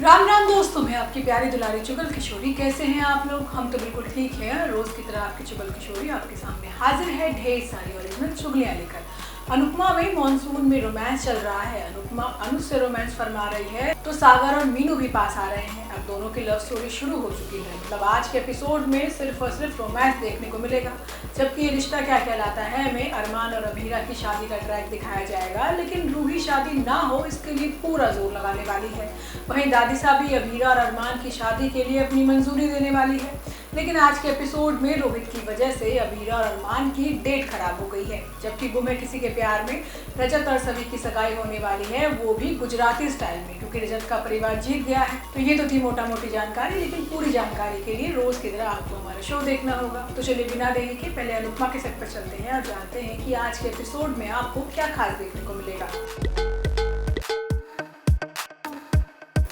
राम राम दोस्तों, मैं आपकी प्यारी दुलारी चुगल किशोरी। कैसे हैं आप लोग? हम तो बिल्कुल ठीक हैं। रोज की तरह आपकी चुगल किशोरी आपके सामने हाजिर है ढेर सारी ओरिजिनल चुगलियां लेकर। अनुपमा में मॉनसून में रोमांस चल रहा है। अनुपमा अनुज से रोमांस फरमा रही है तो सागर और मीनू भी पास आ रहे हैं। अब दोनों की लव स्टोरी शुरू हो चुकी है। मतलब आज के एपिसोड में सिर्फ और सिर्फ रोमांस देखने को मिलेगा। जबकि ये रिश्ता क्या कहलाता है में अरमान और अभीरा की शादी का ट्रैक दिखाया जाएगा, लेकिन रूही शादी ना हो इसके लिए पूरा जोर लगाने वाली है। वहीं दादी साहब भी अभीरा और अरमान की शादी के लिए अपनी मंजूरी देने वाली है। लेकिन आज के एपिसोड में रोहित की वजह से अभीरा और अरमान की डेट खराब हो गई है। जबकि गुम है किसी के प्यार में रजत और सभी की सगाई होने वाली है, वो भी गुजराती स्टाइल में, क्योंकि रजत का परिवार जीत गया है। तो ये तो थी मोटा मोटी जानकारी, लेकिन पूरी जानकारी के लिए रोज की तरह आपको हमारा शो देखना होगा। तो चलिए बिना देरी के पहले अनुपमा के सेट पर चलते हैं और जानते हैं कि आज के एपिसोड में आपको क्या खास देखने को मिलेगा।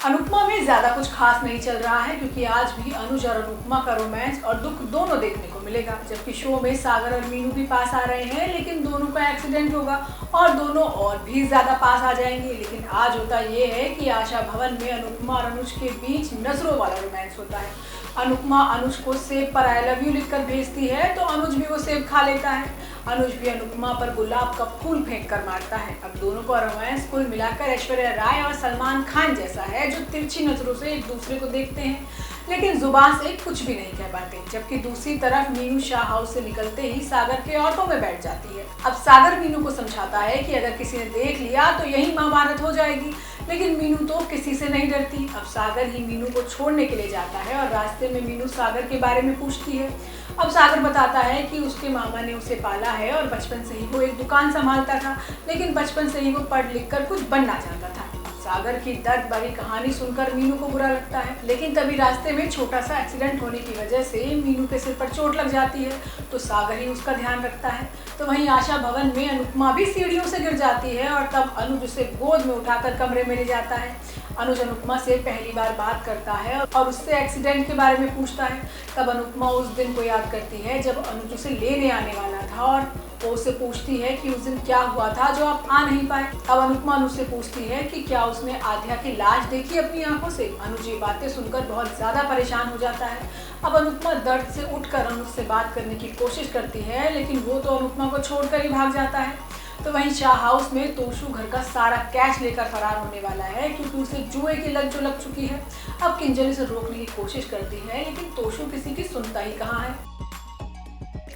अनुपमा में ज्यादा कुछ खास नहीं चल रहा है, क्योंकि आज भी अनुज और अनुपमा का रोमांस और दुख दोनों देखने को मिलेगा। जबकि शो में सागर और मीनू भी पास आ रहे हैं, लेकिन दोनों का एक्सीडेंट होगा और दोनों और भी ज्यादा पास आ जाएंगे। लेकिन आज होता ये है कि आशा भवन में अनुपमा और अनुज के बीच नजरों वाला रोमांस होता है। अनुपमा अनुज को सेब पर आई लव यू लिखकर भेजती है तो अनुज भी वो सेब खा लेता है। अनुज भी अनुपमा पर गुलाब का फूल फेंक कर मारता है। अब दोनों का रोमांस कुल मिलाकर ऐश्वर्या राय और सलमान खान जैसा है, जो तिरछी नजरों से एक दूसरे को देखते हैं लेकिन जुबान से कुछ भी नहीं कह पाते। जबकि दूसरी तरफ मीनू शाह हाउस से निकलते ही सागर के ऑटो में बैठ जाती है। अब सागर मीनू को समझाता है कि अगर किसी ने देख लिया तो यही महाभारत हो जाएगी, लेकिन मीनू तो किसी से नहीं डरती। अब सागर ही मीनू को छोड़ने के लिए जाता है और रास्ते में मीनू सागर के बारे में पूछती है। अब सागर बताता है कि उसके मामा ने उसे पाला है और बचपन से ही वो एक दुकान संभालता था, लेकिन बचपन से ही वो पढ़ लिख कर कुछ बनना चाहता था। सागर की दर्द भरी कहानी सुनकर मीनू को बुरा लगता है, लेकिन तभी रास्ते में छोटा सा एक्सीडेंट होने की वजह से मीनू के सिर पर चोट लग जाती है, तो सागर ही उसका ध्यान रखता है। तो वहीं आशा भवन में अनुपमा भी सीढ़ियों से गिर जाती है और तब अनुज उसे गोद में उठाकर कमरे में ले जाता है। अनुज अनुपमा से पहली बार बात करता है और उससे एक्सीडेंट के बारे में पूछता है। तब अनुपमा उस दिन को याद करती है जब अनुज उसे लेने आने वाला था और वो उससे पूछती है कि उस दिन क्या हुआ था जो आप आ नहीं पाए। अब अनुपमा अनुज से पूछती है कि क्या उसने आध्या की लाश देखी अपनी आंखों से। अनुज ये बातें सुनकर बहुत ज्यादा परेशान हो जाता है। अब अनुपमा दर्द से उठकर अनुज से बात करने की कोशिश करती है, लेकिन वो तो अनुपमा को छोड़कर ही भाग जाता है। तो वहीं शाह हाउस में तोशु घर का सारा कैश लेकर फरार होने वाला है, क्योंकि उसे जुए की लत जो लग चुकी है। अब किंजल उसे रोकने की कोशिश करती है, लेकिन तोशु किसी की सुनता ही कहाँ है।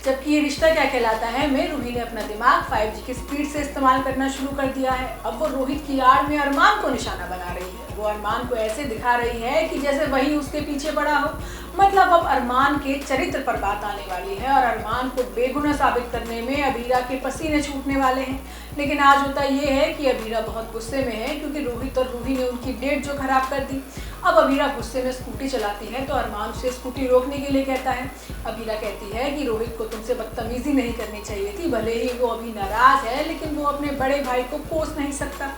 जबकि ये रिश्ता क्या कहलाता है में रूही ने अपना दिमाग 5G की स्पीड से इस्तेमाल करना शुरू कर दिया है। अब वो रोहित की आड़ में अरमान को निशाना बना रही है। वो अरमान को ऐसे दिखा रही है कि जैसे वही उसके पीछे पड़ा हो। मतलब अब अरमान के चरित्र पर बात आने वाली है और अरमान को बेगुनाह साबित करने में अभीरा के पसीने छूटने वाले हैं। लेकिन आज होता ये है कि अभीरा बहुत गुस्से में है, क्योंकि रोहित और रूही ने उनकी डेट जो खराब कर दी। अब अभीरा गुस्से में स्कूटी चलाती है तो अरमान उसे स्कूटी रोकने के लिए कहता है। अभीरा कहती है कि रोहित को तुमसे बदतमीजी नहीं करनी चाहिए थी, भले ही वो अभी नाराज है लेकिन वो अपने बड़े भाई को कोस नहीं सकता।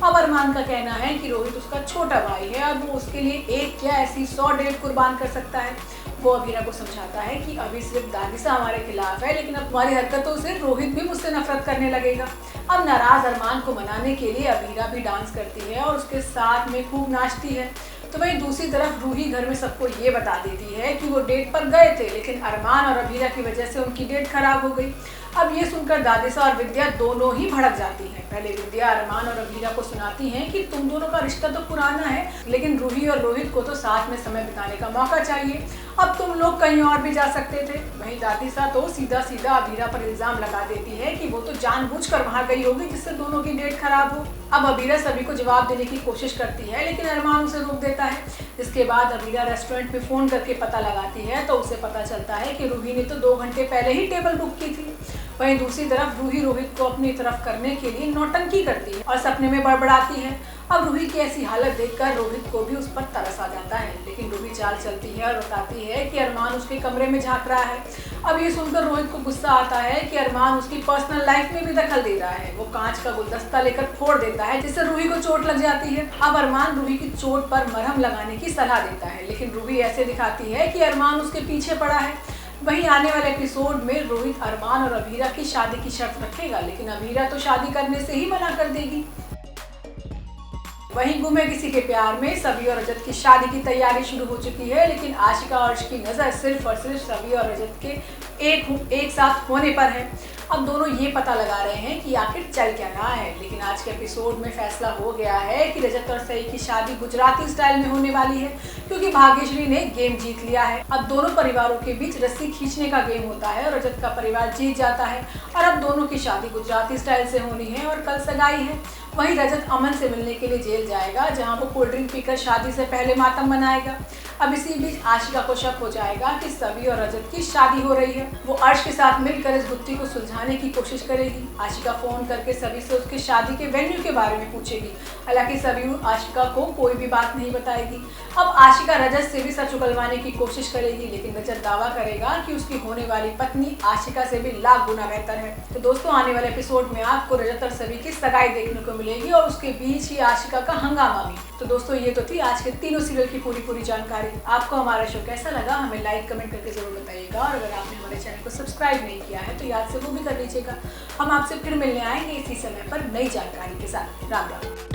अब अरमान का कहना है कि रोहित उसका छोटा भाई है और वो उसके लिए एक क्या ऐसी 100 डेट कुर्बान कर सकता है। वो अभीरा को समझाता है कि अभी सिर्फ दादी हमारे खिलाफ है, लेकिन अब तुम्हारी हरकतों से रोहित भी मुझसे नफरत करने लगेगा। अब नाराज अरमान को मनाने के लिए अभीरा भी डांस करती है और उसके साथ में खूब नाचती है। तो वहीं दूसरी तरफ रूही घर में सबको ये बता देती है कि वो डेट पर गए थे, लेकिन अरमान और अभीरा की वजह से उनकी डेट खराब हो गई। अब ये सुनकर दादिसा और विद्या दोनों ही भड़क जाती हैं। पहले विद्या अरमान और अभीरा को सुनाती हैं कि तुम दोनों का रिश्ता तो पुराना है, लेकिन रूही और रोहित को तो साथ में समय बिताने का मौका चाहिए। अब तुम लोग कहीं और भी जा सकते थे। वहीं दादिसा तो सीधा सीधा अभीरा पर इल्जाम लगा देती है कि वो तो जानबूझकर वहां गई होगी जिससे दोनों की डेट खराब हो। अब अभीरा सभी को जवाब देने की कोशिश करती है, लेकिन अरमान उसे रोक देता है। इसके बाद अभीरा रेस्टोरेंट में फोन करके पता लगाती है तो उसे पता चलता है कि रूही ने तो 2 घंटे पहले ही टेबल बुक की थी। वहीं दूसरी तरफ रूही रोहित को अपनी तरफ करने के लिए नौटंकी करती है और सपने में बड़बड़ाती है। अब रूही की ऐसी हालत देखकर रोहित को भी उस पर तरस आ जाता है, लेकिन रूही चाल चलती है और बताती है कि अरमान उसके कमरे में झांक रहा है। अब ये सुनकर रोहित को गुस्सा आता है कि अरमान उसकी पर्सनल लाइफ में भी दखल दे रहा है। वो कांच का गुलदस्ता लेकर फोड़ देता है, जिससे रूही को चोट लग जाती है। अब अरमान रूही की चोट पर मरहम लगाने की सलाह देता है, लेकिन रूही ऐसे दिखाती है कि अरमान उसके पीछे पड़ा है। वहीं आने वाले एपिसोड में रोहित अरमान और अभीरा की शादी की शर्त रखेगा, लेकिन अभीरा तो शादी करने से ही मना कर देगी। वहीं गुम है किसी के प्यार में सभी और रजत की शादी की तैयारी शुरू हो चुकी है, लेकिन आशिका और अर्श की नज़र सिर्फ और सिर्फ सभी और रजत के एक साथ होने पर है। अब दोनों ये पता लगा रहे हैं कि आखिर चल क्या रहा है, लेकिन आज के एपिसोड में फैसला हो गया है कि रजत और सई की शादी गुजराती स्टाइल में होने वाली है, क्योंकि भाग्यश्री ने गेम जीत लिया है। अब दोनों परिवारों के बीच रस्सी खींचने का गेम होता है और रजत का परिवार जीत जाता है और अब दोनों की शादी गुजराती स्टाइल से होनी है और कल सगाई है। वहीं रजत अमन से मिलने के लिए जेल जाएगा, जहां वो कोल्ड ड्रिंक पीकर शादी से पहले मातम मनाएगा। अब इसी बीच आशिका को शक हो जाएगा कि सभी और रजत की शादी हो रही है। वो अर्श के साथ मिलकर इस गुत्थी को सुलझाने की कोशिश करेगी। आशिका फोन करके सभी से उसकी शादी के वेन्यू के बारे में पूछेगी, हालांकि सभी आशिका को कोई भी बात नहीं बताएगी। अब आशिका रजत से भी सच उगलवाने की कोशिश करेगी, लेकिन रजत दावा करेगा कि उसकी होने वाली पत्नी आशिका से भी लाख गुना बेहतर है। तो दोस्तों, आने वाले एपिसोड में आपको रजत और सभी की सगाई देखने को मिलेगी और उसके बीच ही आशिका का हंगामा भी। तो दोस्तों, ये तो थी आज के तीनों सीरियल की पूरी जानकारी। आपको हमारा शो कैसा लगा हमें लाइक कमेंट करके जरूर बताइएगा, और अगर आपने हमारे चैनल को सब्सक्राइब नहीं किया है तो याद से वो भी कर लीजिएगा। हम आपसे फिर मिलने आएंगे इसी समय पर नई जानकारी के साथ। राम राम।